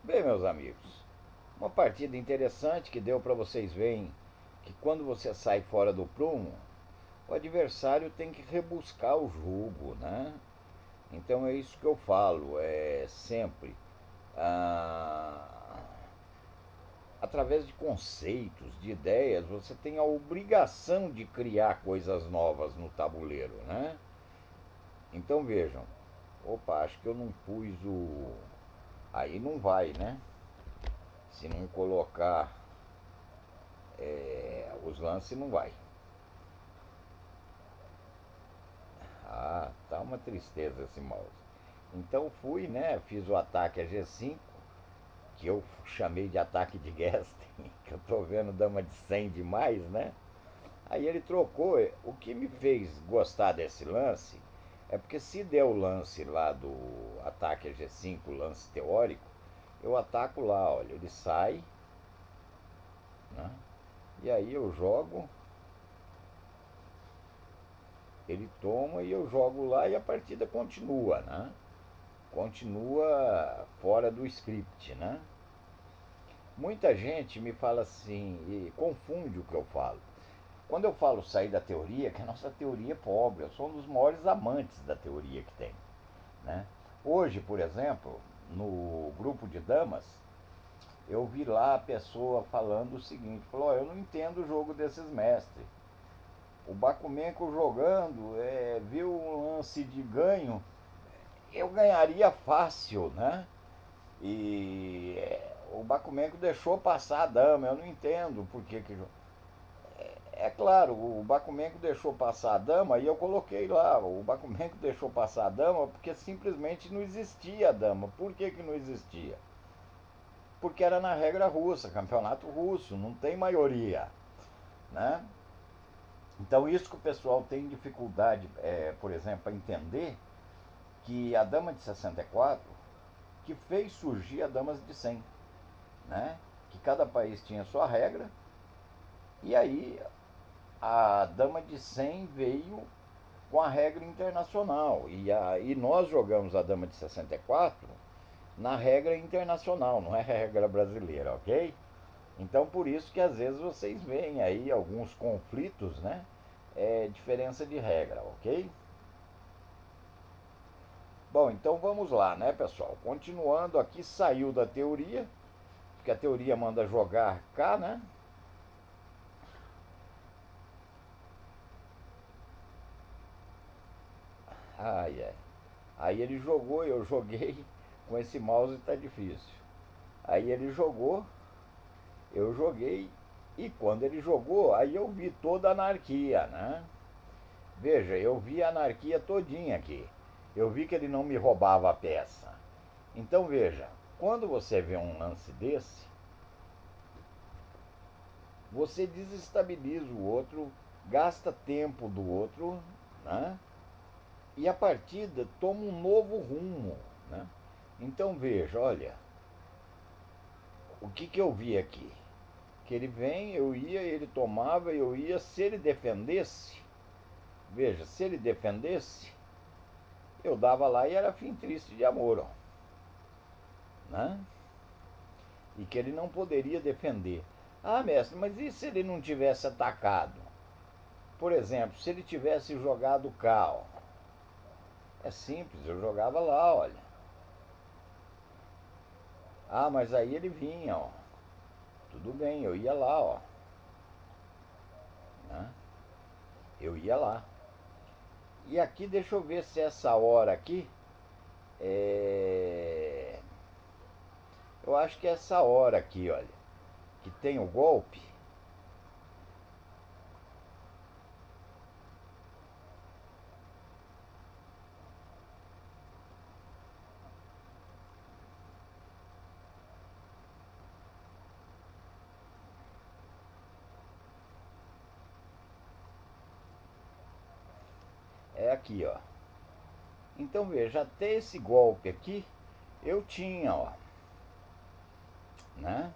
Bem, meus amigos, uma partida interessante que deu para vocês verem que quando você sai fora do prumo, o adversário tem que rebuscar o jogo, né? Então é isso que eu falo, é sempre ah, através de conceitos, de ideias, você tem a obrigação de criar coisas novas no tabuleiro, né? Então vejam, opa, acho que eu não pus o. Aí não vai, né? Se não colocar os lances, não vai. Ah, tá uma tristeza esse mouse. Então fui, né? Fiz o ataque a G5, que eu chamei de ataque de Gesten, que eu tô vendo dama de 100 demais, né? Aí ele trocou. O que me fez gostar desse lance é porque se der o lance lá do ataque a G5, lance teórico, eu ataco lá, olha, ele sai, né? E aí eu jogo, ele toma e eu jogo lá e a partida continua, né? Continua fora do script, né? Muita gente me fala assim e confunde o que eu falo. Quando eu falo sair da teoria, que a nossa teoria é pobre, eu sou um dos maiores amantes da teoria que tem, né? Hoje, por exemplo, no grupo de damas, eu vi lá a pessoa falando o seguinte, falou, oh, eu não entendo o jogo desses mestres. O Bakumenko jogando, viu um lance de ganho, eu ganharia fácil, né? E o Bakumenko deixou passar a dama, eu não entendo por que que. É claro, o Bakumenko deixou passar a dama e eu coloquei lá, o Bakumenko deixou passar a dama porque simplesmente não existia a dama. Por que que não existia? Porque era na regra russa, campeonato russo, não tem maioria, né? Então isso que o pessoal tem dificuldade, por exemplo, a entender que a dama de 64 que fez surgir a damas de 100, né? Que cada país tinha sua regra e aí a dama de 100 veio com a regra internacional e nós jogamos a dama de 64 na regra internacional, não é a regra brasileira, ok? Então por isso que às vezes vocês veem aí alguns conflitos, né? Diferença de regra, ok? Bom, então vamos lá, né, pessoal? Continuando aqui, saiu da teoria, porque a teoria manda jogar cá, né? Ai, ai. Aí ele jogou, eu joguei, com esse mouse tá difícil. Aí ele jogou, eu joguei, e quando ele jogou, aí eu vi toda a anarquia, né? Veja, eu vi a anarquia todinha aqui. Eu vi que ele não me roubava a peça. Então veja, quando você vê um lance desse, você desestabiliza o outro, gasta tempo do outro, né? E a partida toma um novo rumo, né? Então veja, olha, o que que eu vi aqui? Que ele vem, eu ia, ele tomava, eu ia, se ele defendesse, veja, se ele defendesse, eu dava lá e era fim triste de amor, ó, né? E que ele não poderia defender. Ah, mestre, mas e se ele não tivesse atacado? Por exemplo, se ele tivesse jogado cá, ó, é simples, eu jogava lá, olha. Ah, mas aí ele vinha, ó. Tudo bem, eu ia lá, ó, né? Eu ia lá. E aqui, deixa eu ver se essa hora aqui é. Eu acho que é essa hora aqui, olha, que tem o golpe. É aqui, ó. Então veja, até esse golpe aqui eu tinha, ó, né?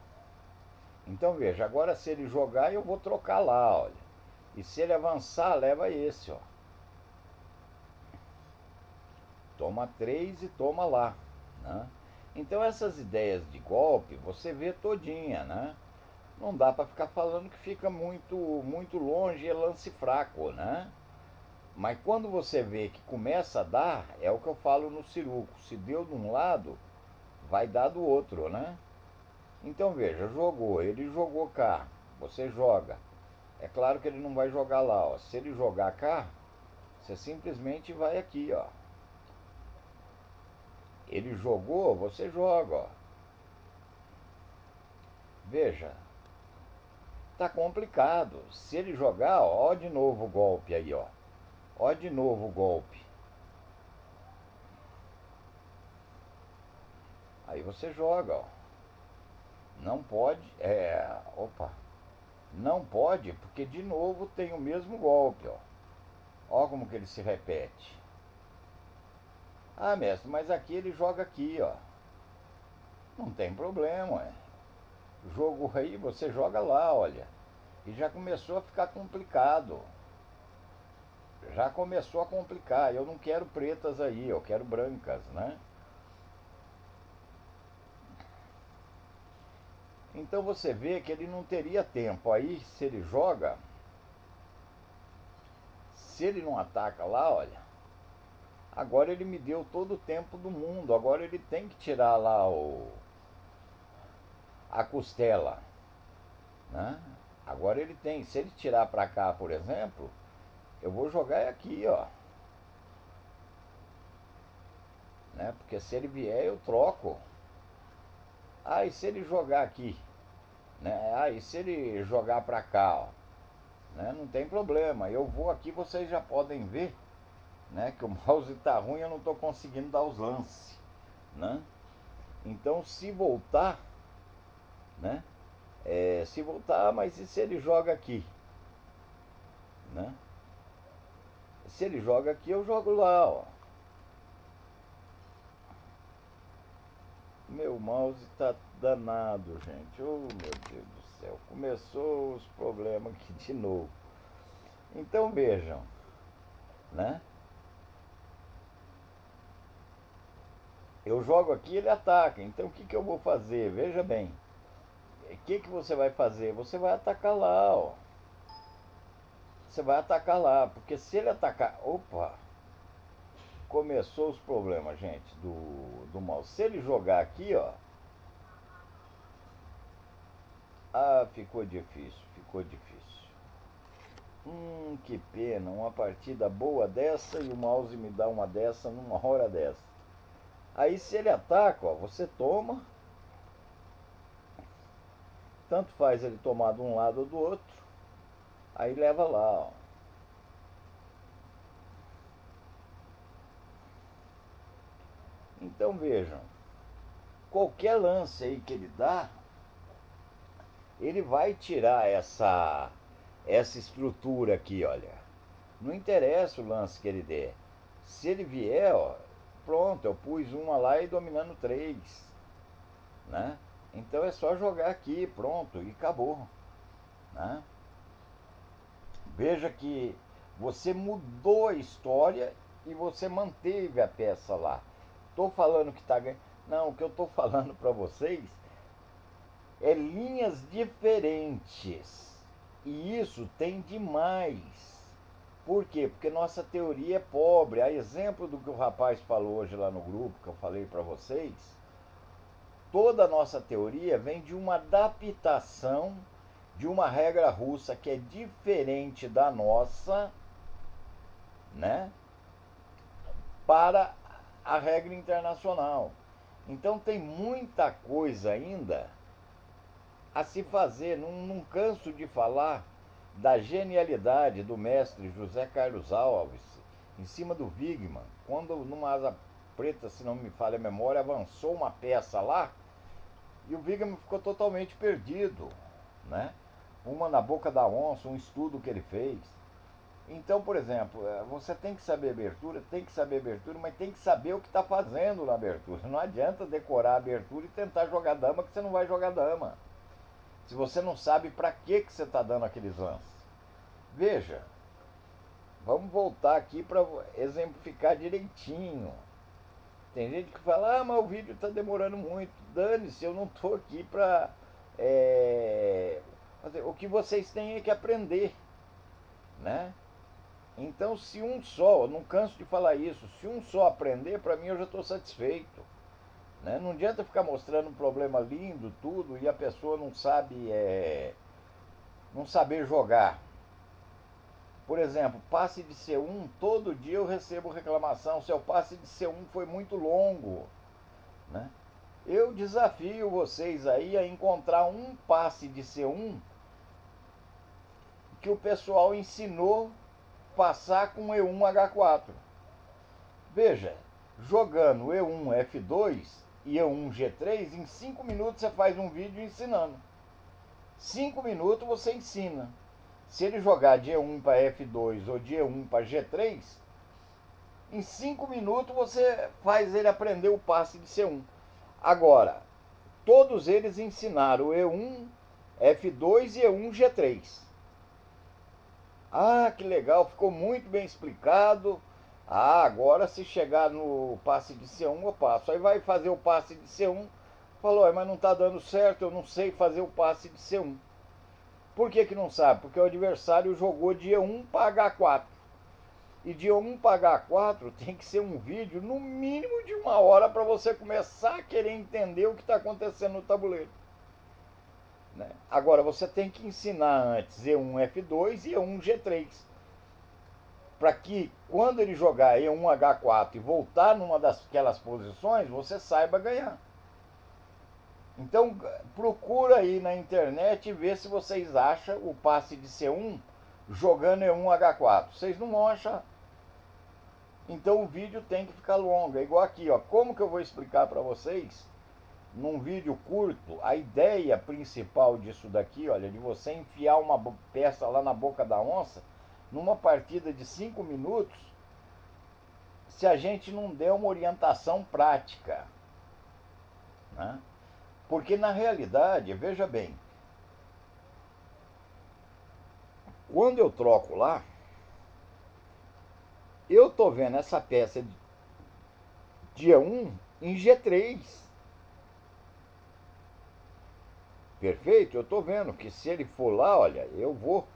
Então veja, agora se ele jogar eu vou trocar lá, olha. E se ele avançar, leva esse, ó. Toma 3 e toma lá, né? Então essas ideias de golpe você vê todinha, né? Não dá para ficar falando que fica muito longe e é lance fraco, né? Mas quando você vê que começa a dar, é o que eu falo no Siruco. Se deu de um lado, vai dar do outro, né? Então veja, jogou, ele jogou cá, você joga. É claro que ele não vai jogar lá, ó. Se ele jogar cá, você simplesmente vai aqui, ó. Ele jogou, você joga, ó. Veja, tá complicado. Se ele jogar, ó de novo o golpe aí, ó. Ó de novo o golpe. Aí você joga, ó. Não pode, opa. Não pode, porque de novo tem o mesmo golpe, ó. Ó como que ele se repete. Ah, mestre, mas aqui ele joga aqui, ó. Não tem problema, é. Jogo aí, você joga lá, olha. E já começou a ficar complicado. Já começou a complicar. Eu não quero pretas aí, eu quero brancas, né? Então você vê que ele não teria tempo. Aí, se ele joga, se ele não ataca lá, olha, agora ele me deu todo o tempo do mundo. Agora ele tem que tirar lá a costela, né? Agora ele tem. Se ele tirar para cá, por exemplo, eu vou jogar aqui, ó, né? Porque se ele vier, eu troco. Ah, e se ele jogar aqui, né? Ah, e se ele jogar para cá, ó, né? Não tem problema. Eu vou aqui, vocês já podem ver, né? Que o mouse tá ruim, eu não estou conseguindo dar os lances, né? Então, se voltar, né? Se voltar, mas e se ele joga aqui, né? Se ele joga aqui, eu jogo lá, ó. Meu mouse tá danado, gente. Oh, meu Deus do céu. Começou os problemas aqui de novo. Então vejam, né? Eu jogo aqui, ele ataca. Então o que, que eu vou fazer? Veja bem. O que, que você vai fazer? Você vai atacar lá, ó. Você vai atacar lá. Porque se ele atacar. Opa! Começou os problemas, gente, do mouse. Se ele jogar aqui, ó. Ah, ficou difícil, ficou difícil. Que pena, uma partida boa dessa e o mouse me dá uma dessa numa hora dessa. Aí se ele ataca, ó, você toma. Tanto faz ele tomar de um lado ou do outro. Aí leva lá, ó. Então vejam, qualquer lance aí que ele dá, ele vai tirar essa estrutura aqui, olha. Não interessa o lance que ele der. Se ele vier, ó, pronto, eu pus uma lá e dominando três, né? Então é só jogar aqui, pronto, e acabou, né? Veja que você mudou a história e você manteve a peça lá. Estou falando que está ganhando. Não, o que eu estou falando para vocês é linhas diferentes. E isso tem demais. Por quê? Porque nossa teoria é pobre. A exemplo do que o rapaz falou hoje lá no grupo, que eu falei para vocês, toda a nossa teoria vem de uma adaptação de uma regra russa que é diferente da nossa, né, para a regra internacional. Então tem muita coisa ainda a se fazer. Não canso de falar da genialidade do mestre José Carlos Alves em cima do Wigman, quando numa asa preta, se não me falha a memória, avançou uma peça lá e o Wigman ficou totalmente perdido, né? Uma na boca da onça, um estudo que ele fez. Então, por exemplo, você tem que saber abertura, mas tem que saber o que está fazendo na abertura. Não adianta decorar a abertura e tentar jogar dama, que você não vai jogar dama. Se você não sabe para que você está dando aqueles lances. Veja, vamos voltar aqui para exemplificar direitinho. Tem gente que fala, mas o vídeo está demorando muito. Dane-se, eu não estou aqui para... o que vocês têm é que aprender, né? Então, se um só, eu não canso de falar isso, se um só aprender, para mim eu já estou satisfeito. Né? Não adianta ficar mostrando um problema lindo, tudo, e a pessoa não sabe, não saber jogar. Por exemplo, passe de C1, todo dia eu recebo reclamação, seu passe de C1 foi muito longo. Né? Eu desafio vocês aí a encontrar um passe de C1 que o pessoal ensinou passar com E1H4. Veja, jogando E1 F2 e E1 G3, em 5 minutos você faz um vídeo ensinando. 5 minutos você ensina. Se ele jogar de E1 para F2 ou de E1 para G3, em 5 minutos você faz ele aprender o passe de C1. Agora, todos eles ensinaram E1, F2 e E1 G3. Ah, que legal, ficou muito bem explicado. Ah, agora se chegar no passe de C1 eu passo. Aí vai fazer o passe de C1. Falou, mas não está dando certo, eu não sei fazer o passe de C1. Por que não sabe? Porque o adversário jogou de E1 para H4. E de E1 para H4 tem que ser um vídeo no mínimo de 1 hora para você começar a querer entender o que está acontecendo no tabuleiro. Né? Agora você tem que ensinar antes E1 F2 e E1 G3. Para que quando ele jogar E1 H4 e voltar numa daquelas posições, você saiba ganhar. Então procura aí na internet e vê se vocês acham o passe de C1 jogando E1 H4. Vocês não vão achar. Então o vídeo tem que ficar longo. É igual aqui, ó. Como que eu vou explicar para vocês num vídeo curto a ideia principal disso daqui, olha, de você enfiar uma peça lá na boca da onça numa partida de 5 minutos, se a gente não der uma orientação prática, né? Porque na realidade, veja bem, quando eu troco lá, eu tô vendo essa peça de E1 em G3. Perfeito? Eu tô vendo que se ele for lá, olha, eu vou,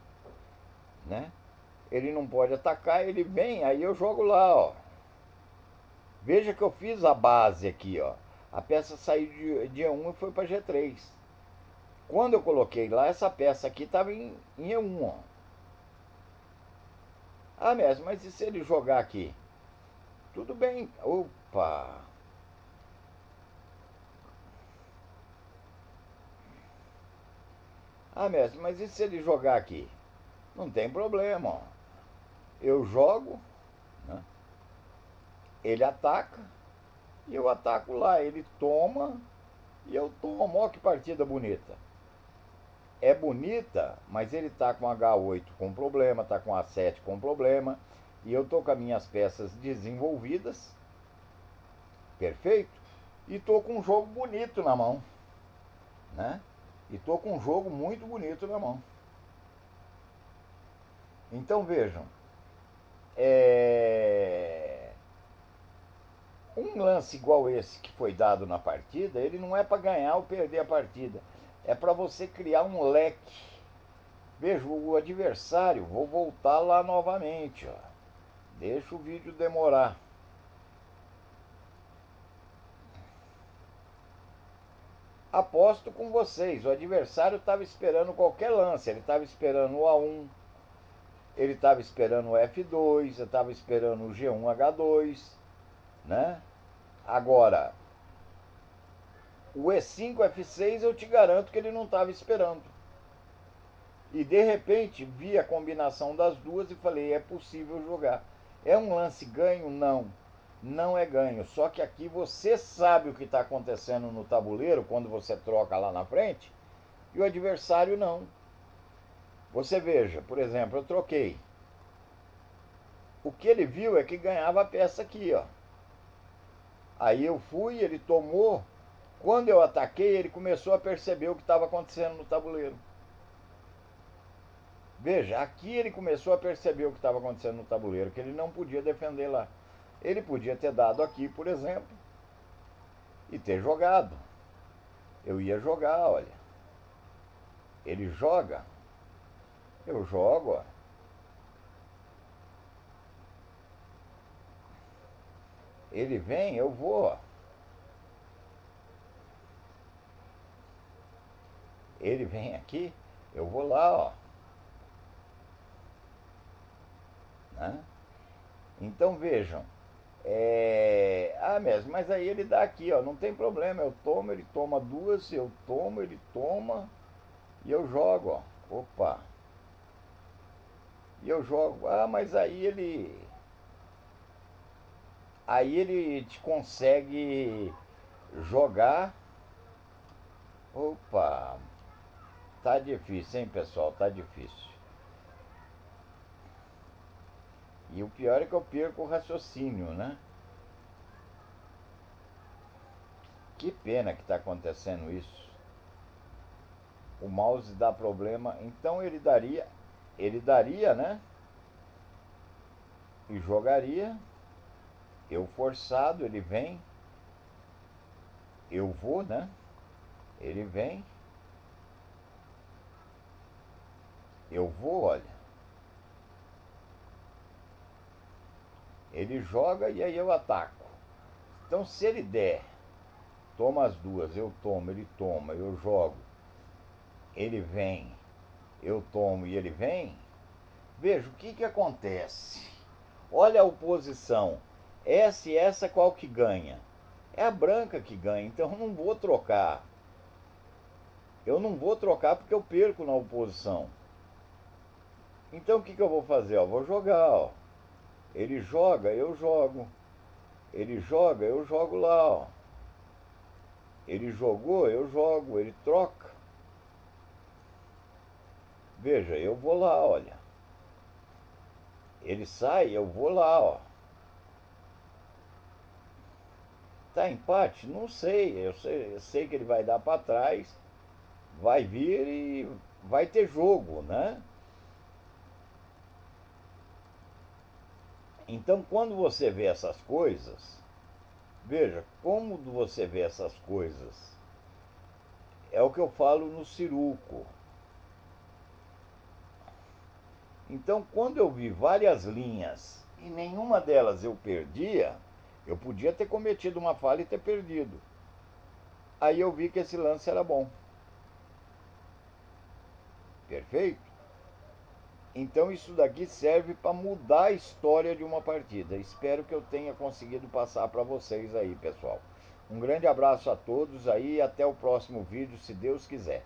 né? Ele não pode atacar, ele vem, aí eu jogo lá, ó. Veja que eu fiz a base aqui, ó. A peça saiu de E1 e foi para G3. Quando eu coloquei lá, essa peça aqui estava em E1, ó. Ah, mesmo, mas e se ele jogar aqui? Tudo bem. Opa! Ah, mestre, mas e se ele jogar aqui? Não tem problema, ó. Eu jogo, né? Ele ataca e eu ataco lá. Ele toma e eu tomo. Ó que partida bonita. É bonita, mas ele tá com H8 com problema, tá com A7 com problema. E eu tô com as minhas peças desenvolvidas. Perfeito? E tô com um jogo bonito na mão, né? E tô com um jogo muito bonito na mão. Então vejam, um lance igual esse que foi dado na partida, ele não é para ganhar ou perder a partida, é para você criar um leque. Veja, o adversário, vou voltar lá novamente, ó. Deixa o vídeo demorar. Aposto com vocês, o adversário estava esperando qualquer lance, ele estava esperando o A1, ele estava esperando o F2, ele estava esperando o G1H2, né? Agora, o E5 F6 eu te garanto que ele não estava esperando. E de repente vi a combinação das duas e falei, é possível jogar. É um lance ganho? Não. Não é ganho. Só que aqui você sabe o que está acontecendo no tabuleiro quando você troca lá na frente e o adversário não. Você veja, por exemplo, eu troquei. O que ele viu é que ganhava a peça aqui, ó. Aí eu fui, ele tomou. Quando eu ataquei, ele começou a perceber o que estava acontecendo no tabuleiro. Veja, aqui ele começou a perceber o que estava acontecendo no tabuleiro, que ele não podia defender lá. Ele podia ter dado aqui, por exemplo, e ter jogado. Eu ia jogar, olha. Ele joga, eu jogo, ó. Ele vem, eu vou, ó. Ele vem aqui, eu vou lá, ó. Né? Então vejam, mesmo, mas aí ele dá aqui, ó, não tem problema, eu tomo, ele toma duas, eu tomo, ele toma e eu jogo, ó. Opa. E eu jogo. Mas aí ele te consegue jogar. Opa. Tá difícil, hein, pessoal? Tá difícil. E o pior é que eu perco o raciocínio, né? Que pena que tá acontecendo isso. O mouse dá problema, então ele daria, né? E jogaria. Eu forçado, ele vem, eu vou, né? Ele vem, eu vou, olha. Ele joga e aí eu ataco. Então se ele der, toma as duas, eu tomo, ele toma, eu jogo, ele vem, eu tomo e ele vem. Veja o que acontece. Olha a oposição. Essa e essa qual que ganha? É a branca que ganha, então eu não vou trocar. Eu não vou trocar porque eu perco na oposição. Então o que eu vou fazer? Ó, vou jogar. Ó. Ele joga, eu jogo. Ele joga, eu jogo lá. Ó. Ele jogou, eu jogo. Ele troca. Veja, eu vou lá, olha. Ele sai, eu vou lá, ó. Tá empate? Não sei. Eu sei que ele vai dar para trás, vai vir e vai ter jogo, né? Então, quando você vê essas coisas, veja, como você vê essas coisas, é o que eu falo no Siruco. Então, quando eu vi várias linhas e nenhuma delas eu perdia, eu podia ter cometido uma falha e ter perdido. Aí eu vi que esse lance era bom. Perfeito? Então isso daqui serve para mudar a história de uma partida. Espero que eu tenha conseguido passar para vocês aí, pessoal. Um grande abraço a todos aí e até o próximo vídeo, se Deus quiser.